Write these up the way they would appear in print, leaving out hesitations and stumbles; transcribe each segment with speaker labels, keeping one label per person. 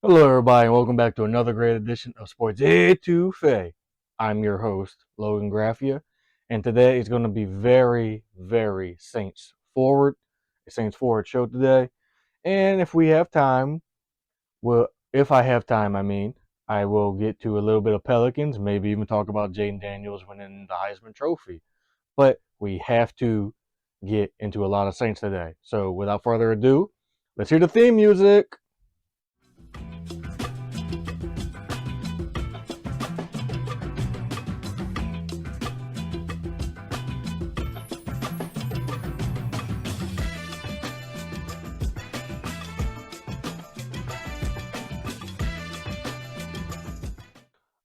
Speaker 1: Hello, everybody, and welcome back to another great edition of Sports Étouffée. I'm your host, Logan Graffia, and today is going to be very, very Saints forward, a Saints forward show today. And if we have time, if I have time, I will get to a little bit of Pelicans, maybe even talk about Jayden Daniels winning the Heisman Trophy. But we have to get into a lot of Saints today. So without further ado, let's hear the theme music.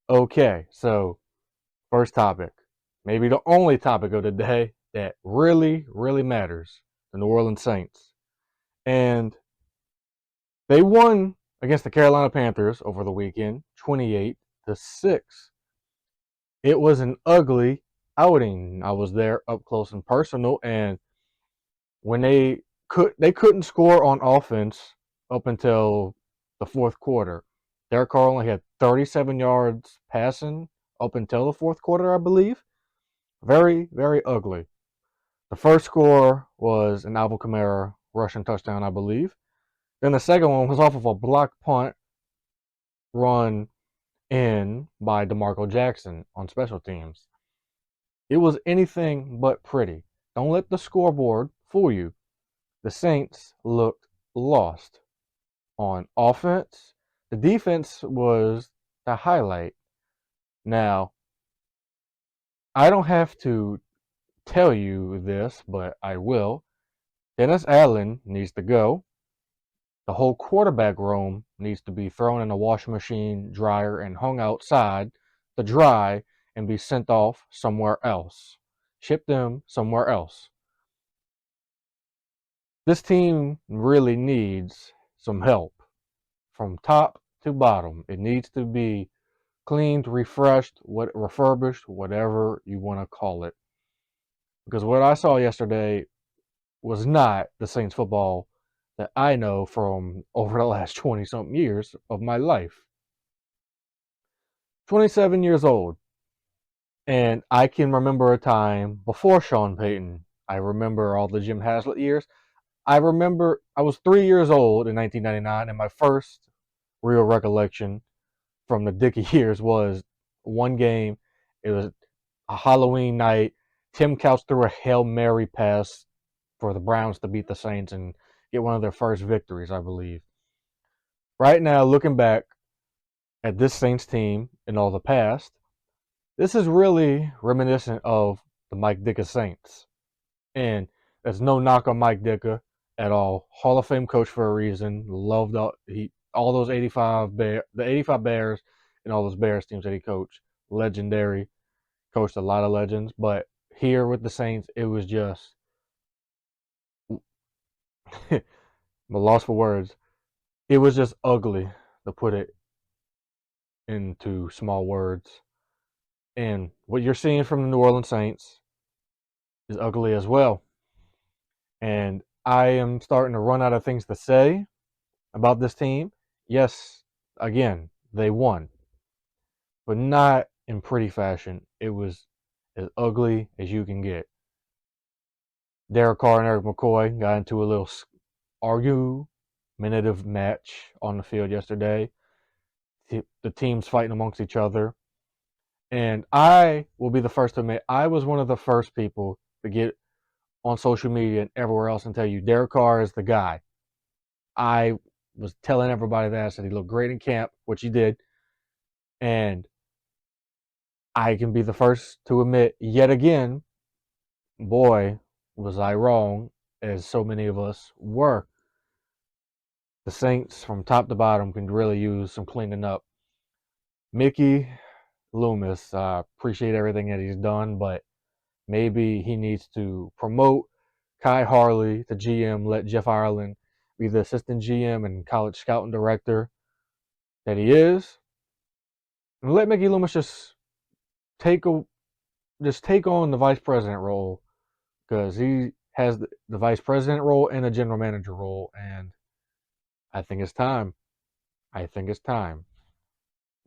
Speaker 1: Okay, so first topic, maybe the only topic of the day that really, really matters, the New Orleans Saints. And they won against the Carolina Panthers over the weekend, 28-6. It was an ugly outing. I was there up close and personal, and when they couldn't score on offense up until the fourth quarter. Derek Carr only had 37 yards passing up until the fourth quarter, I believe. Very, very ugly. The first score was an Alvin Kamara rushing touchdown, I believe. Then the second one was off of a block punt run in by DeMarco Jackson on special teams. It was anything but pretty. Don't let the scoreboard fool you. The Saints looked lost on offense. The defense was the highlight. Now, I don't have to tell you this, but I will. Dennis Allen needs to go. The whole quarterback room needs to be thrown in a washing machine, dryer, and hung outside to dry and be sent off somewhere else. Ship them somewhere else. This team really needs some help from top to bottom. It needs to be cleaned, refreshed, refurbished, whatever you want to call it. Because what I saw yesterday was not the Saints football that I know from over the last 20 something years of my life. 27 years old. And I can remember a time before Sean Payton. I remember all the Jim Haslett years. I remember I was 3 years old in 1999, and my first real recollection from the Dickey years was one game. It was a Halloween night. Tim Couch threw a Hail Mary pass for the Browns to beat the Saints and get one of their first victories, I believe. Right now, looking back at this Saints team in all the past, this is really reminiscent of the Mike Ditka Saints. And there's no knock on Mike Ditka at all. Hall of Fame coach for a reason. Loved all those 85 the 85 Bears and all those Bears teams that he coached. Legendary. Coached a lot of legends, but here with the Saints, it was just I'm lost for words. It was just ugly, to put it into small words. And what you're seeing from the New Orleans Saints is ugly as well. And I am starting to run out of things to say about this team. Yes, again, they won, but not in pretty fashion. It was as ugly as you can get. Derek Carr and Eric McCoy got into a little argumentative match on the field yesterday. The teams fighting amongst each other. And I will be the first to admit, I was one of the first people to get on social media and everywhere else and tell you Derek Carr is the guy. I was telling everybody that. I said he looked great in camp, which he did. And I can be the first to admit, yet again, boy, was I wrong, as so many of us were. The Saints, from top to bottom, can really use some cleaning up. Mickey Loomis, appreciate everything that he's done, but maybe he needs to promote Kai Harley, the GM, let Jeff Ireland be the assistant GM and college scouting director that he is, and let Mickey Loomis just take on the vice president role, because he has the vice president role and the general manager role, and I think it's time. I think it's time.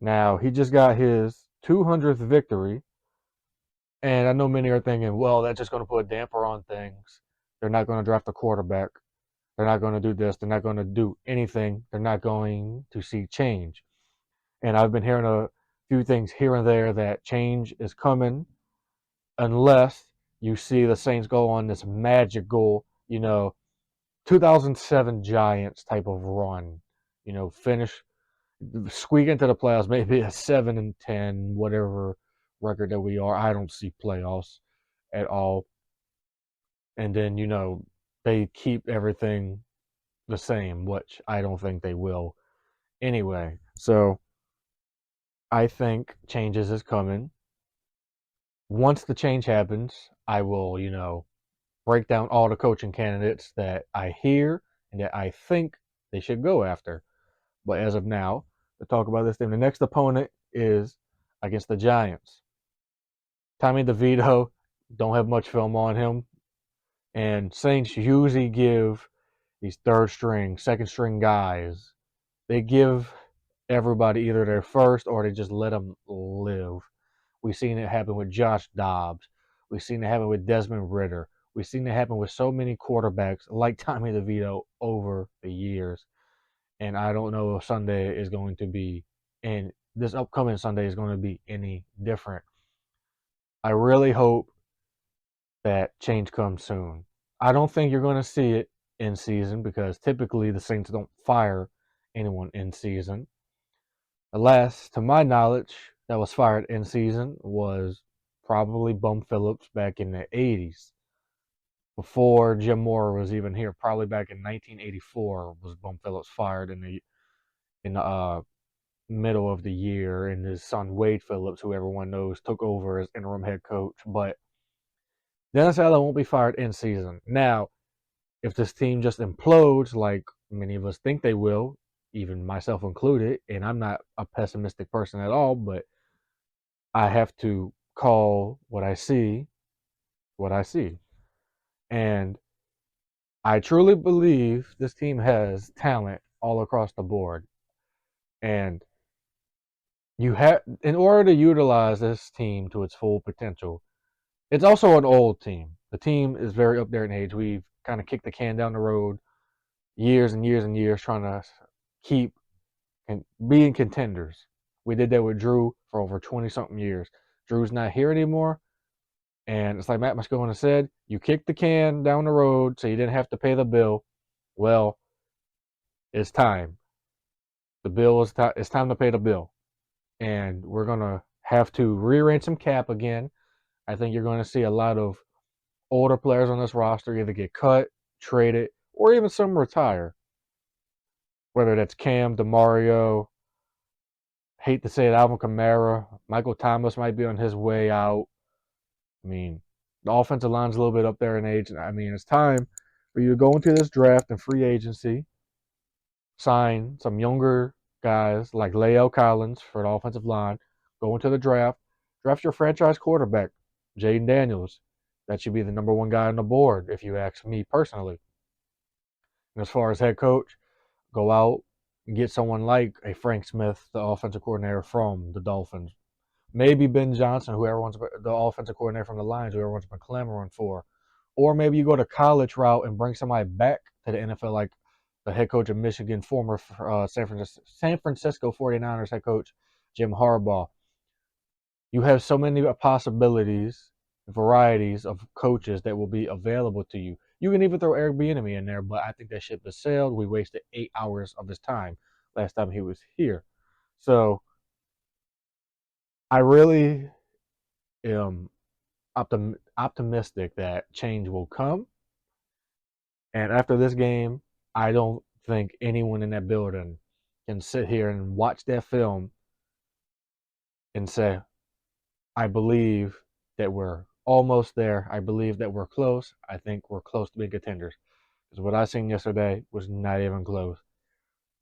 Speaker 1: Now, he just got his 200th victory, and I know many are thinking, well, that's just going to put a damper on things. They're not going to draft a quarterback. They're not going to do this. They're not going to do anything. They're not going to see change. And I've been hearing a few things here and there that change is coming unless you see the Saints go on this magical, 2007 Giants type of run. Finish, squeak into the playoffs, maybe a 7-10, whatever record that we are. I don't see playoffs at all. And then, they keep everything the same, which I don't think they will anyway. So I think changes is coming. Once the change happens, I will, break down all the coaching candidates that I hear and that I think they should go after. But as of now, to talk about this thing, the next opponent is against the Giants. Tommy DeVito, don't have much film on him. And Saints usually give these third string, second string guys, they give everybody either their first or they just let them live. We've seen it happen with Josh Dobbs. We've seen it happen with Desmond Ridder. We've seen it happen with so many quarterbacks like Tommy DeVito over the years. And I don't know if Sunday is going to be, and this upcoming Sunday is going to be any different. I really hope that change comes soon. I don't think you're going to see it in season because typically the Saints don't fire anyone in season. The last, to my knowledge, that was fired in season was probably Bum Phillips back in the 80s. Before Jim Moore was even here, probably back in 1984 was Bum Phillips fired in the middle of the year, and his son Wade Phillips, who everyone knows, took over as interim head coach. But Dennis Allen won't be fired in season. Now, if this team just implodes like many of us think they will, even myself included, and I'm not a pessimistic person at all, but I have to call what I see what I see. And I truly believe this team has talent all across the board. And you have, in order to utilize this team to its full potential, it's also an old team. The team is very up there in age. We've kind of kicked the can down the road years and years and years trying to keep and being contenders. We did that with Drew for over 20 something years. Drew's not here anymore. And it's like Matt Moscona said, you kicked the can down the road so you didn't have to pay the bill. Well, it's time. The bill is it's time to pay the bill. And we're going to have to rearrange some cap again. I think you're going to see a lot of older players on this roster either get cut, traded, or even some retire. Whether that's Cam, DeMario, hate to say it, Alvin Kamara, Michael Thomas might be on his way out. I mean, the offensive line's a little bit up there in age. I mean, it's time for you to go into this draft and free agency, sign some younger guys like Lael Collins for the offensive line, go into the draft your franchise quarterback, Jayden Daniels. That should be the number one guy on the board, if you ask me personally. And as far as head coach, go out and get someone like a Frank Smith, the offensive coordinator from the Dolphins. Maybe Ben Johnson, who everyone's the offensive coordinator from the Lions, who everyone's been clamoring for. Or maybe you go the college route and bring somebody back to the NFL, like the head coach of Michigan, former San Francisco 49ers head coach Jim Harbaugh. You have so many possibilities, varieties of coaches that will be available to you. You can even throw Eric Bieniemy in there, but I think that ship has sailed. We wasted 8 hours of his time last time he was here. So I really am optimistic that change will come. And after this game, I don't think anyone in that building can sit here and watch that film and say, I believe that we're almost there. I believe that we're close. I think we're close to being contenders. Because what I seen yesterday was not even close.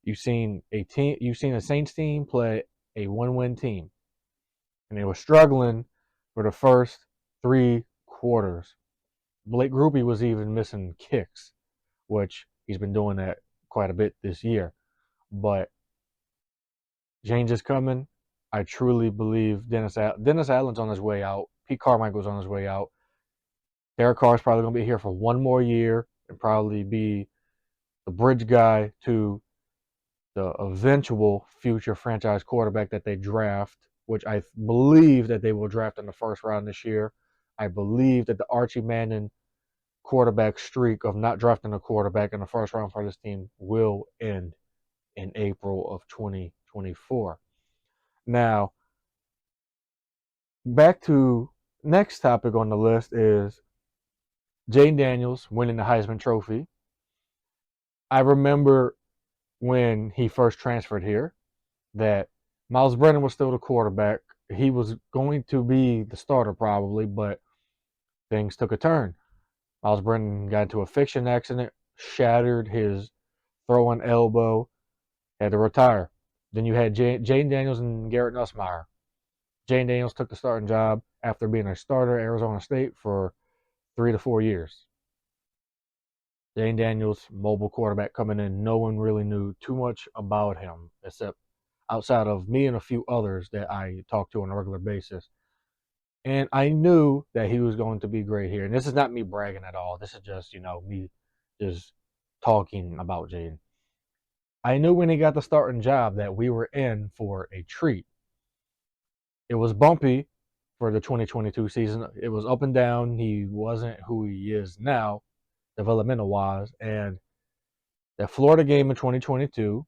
Speaker 1: You've seen a Saints team play a one-win team. And they were struggling for the first 3 quarters. Blake Grupe was even missing kicks, which he's been doing that quite a bit this year. But Change is coming. I truly believe Dennis Allen's on his way out. Pete Carmichael's on his way out. Derek Carr's probably going to be here for one more year and probably be the bridge guy to the eventual future franchise quarterback that they draft, which I believe that they will draft in the first round this year. I believe that the Archie Manning quarterback streak of not drafting a quarterback in the first round for this team will end in April of 2024. Now, back to next topic on the list is Jayden Daniels winning the Heisman Trophy. I remember when he first transferred here that Miles Brennan was still the quarterback. He was going to be the starter probably, but things took a turn. Miles Brennan got into a fiction accident, shattered his throwing elbow, had to retire. Then you had Jayden Daniels and Garrett Nussmeier. Jayden Daniels took the starting job after being a starter at Arizona State for 3 to 4 years. Jayden Daniels, mobile quarterback coming in. No one really knew too much about him except outside of me and a few others that I talk to on a regular basis. And I knew that he was going to be great here. And this is not me bragging at all. This is just, me just talking about Jayden. I knew when he got the starting job that we were in for a treat. It was bumpy for the 2022 season. It was up and down. He wasn't who he is now, developmental wise. And that Florida game in 2022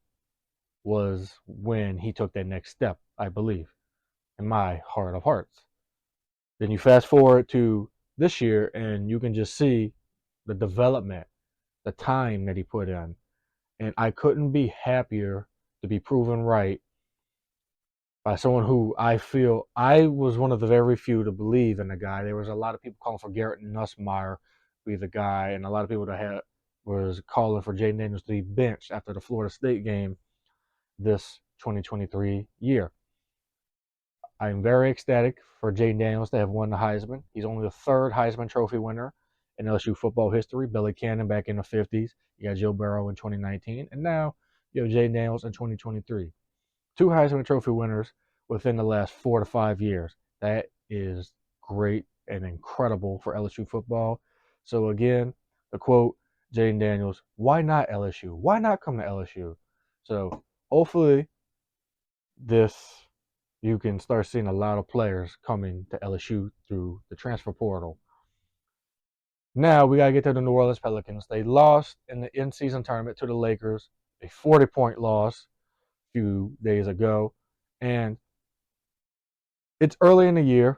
Speaker 1: was when he took that next step, I believe, in my heart of hearts. Then you fast forward to this year, and you can just see the development, the time that he put in. And I couldn't be happier to be proven right by someone who I feel I was one of the very few to believe in the guy. There was a lot of people calling for Garrett Nussmeier to be the guy, and a lot of people that was calling for Jayden Daniels to be benched after the Florida State game this 2023 year. I am very ecstatic for Jayden Daniels to have won the Heisman. He's only the third Heisman Trophy winner in LSU football history. Billy Cannon back in the 50s. You got Joe Burrow in 2019. And now you have Jayden Daniels in 2023. 2 Heisman Trophy winners within the last 4 to 5 years. That is great and incredible for LSU football. So again, the quote, Jayden Daniels, why not LSU? Why not come to LSU? So hopefully you can start seeing a lot of players coming to LSU through the transfer portal. Now we got to get to the New Orleans Pelicans. They lost in the in-season tournament to the Lakers, a 40-point loss a few days ago. And it's early in the year,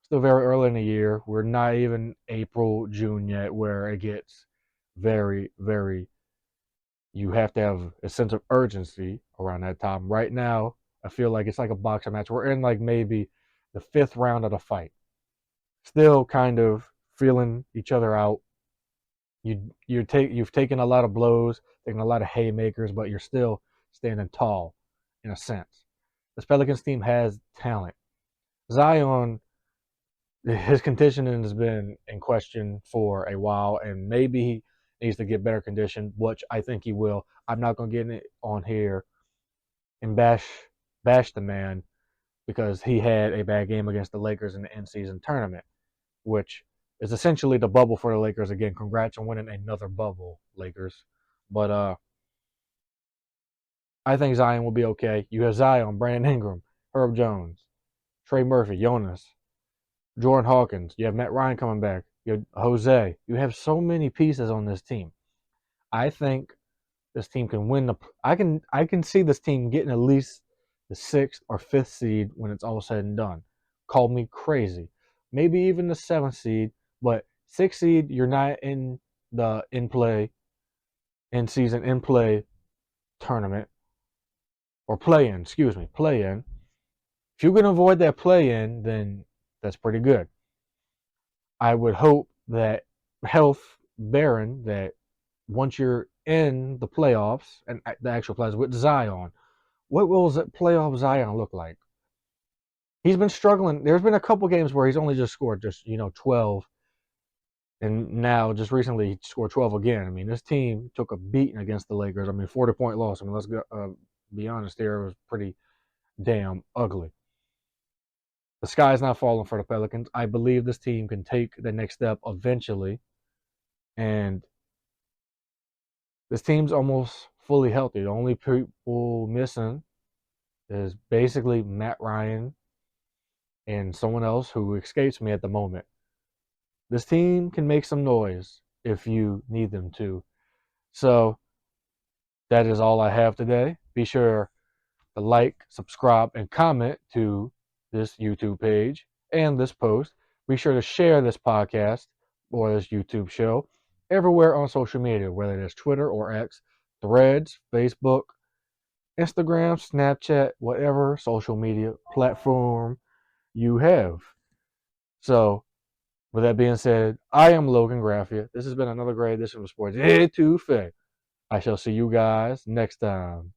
Speaker 1: still very early in the year. We're not even April, June yet, where it gets very, very, you have to have a sense of urgency around that time. Right now, I feel like it's like a boxing match. We're in like maybe the 5th round of the fight. Still kind of feeling each other out. You've taken a lot of blows, taken a lot of haymakers, but you're still standing tall in a sense. This Pelicans team has talent. Zion, his conditioning has been in question for a while, and maybe he needs to get better condition, which I think he will. I'm not going to get it on here and bash the man because he had a bad game against the Lakers in the in-season tournament, which is essentially the bubble for the Lakers again. Congrats on winning another bubble, Lakers. But I think Zion will be okay. You have Zion, Brandon Ingram, Herb Jones, Trey Murphy, Jonas, Jordan Hawkins. You have Matt Ryan coming back. You have Jose. You have so many pieces on this team. I think this team can win I can see this team getting at least the 6th or 5th seed when it's all said and done. Call me crazy. Maybe even the 7th seed, but 6th seed, you're not in the in-play tournament. Or play-in. If you can avoid that play-in, then that's pretty good. I would hope that health bearing that once you're in the playoffs and the actual playoffs with Zion, what will playoff Zion look like? He's been struggling. There's been a couple games where he's only just scored 12, and now just recently he scored 12 again. I mean, this team took a beating against the Lakers. I mean, 40-point loss. I mean, let's go, be honest. There, it was pretty damn ugly. The sky's not falling for the Pelicans. I believe this team can take the next step eventually. And this team's almost fully healthy. The only people missing is basically Matt Ryan and someone else who escapes me at the moment. This team can make some noise if you need them to. So that is all I have today. Be sure to like, subscribe, and comment to this YouTube page and this post. Be sure to share this podcast or this YouTube show everywhere on social media, whether it's Twitter or X, Threads, Facebook, Instagram, Snapchat, whatever social media platform you have. So, with that being said, I am Logan Graffia. This has been another great edition of Sports Étouffée. I shall see you guys next time.